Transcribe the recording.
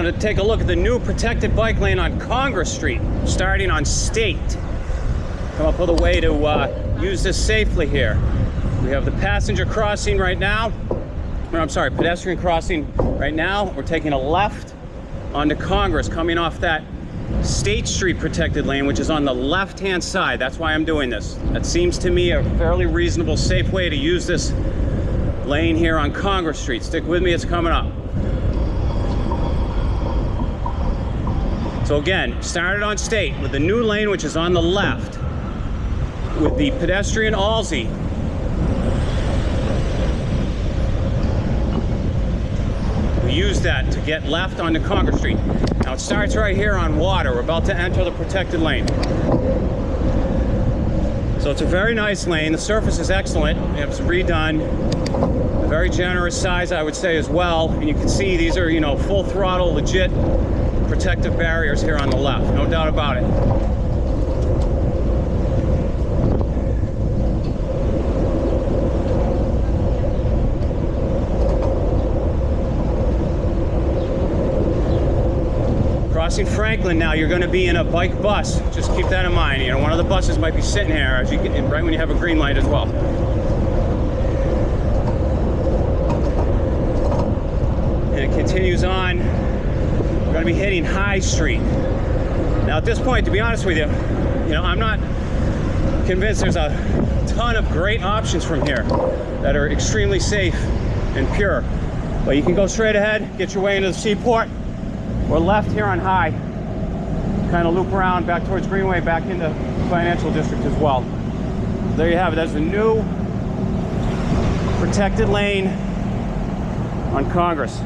going to take a look at the new protected bike lane on Congress Street, starting on State. Come up with a way to use this safely here. We have the passenger crossing right now. Or, I'm sorry, pedestrian crossing right now. We're taking a left onto Congress, coming off that State Street protected lane, which is on the left-hand side. That's why I'm doing this. That seems to me a fairly reasonable, safe way to use this lane here on Congress Street. Stick with me, it's coming up. So again, started on State with the new lane, which is on the left, with the pedestrian Alsey. We use that to get left onto Congress Street. Now it starts right here on Water. We're about to enter the protected lane. So it's a very nice lane. The surface is excellent. It's redone. A very generous size, I would say, as well. And you can see these are, full throttle, legit protective barriers here on the left. No doubt about it. Crossing Franklin now, you're going to be in a bike bus. Just keep that in mind. One of the buses might be sitting here as you get right when you have a green light as well. And it continues on. We're going to be hitting High Street. Now at this point, to be honest with you, I'm not convinced there's a ton of great options from here that are extremely safe and pure. But you can go straight ahead, get your way into the seaport, or left here on High, kind of loop around back towards Greenway, back into Financial District as well. There you have it. That's a new protected lane on Congress.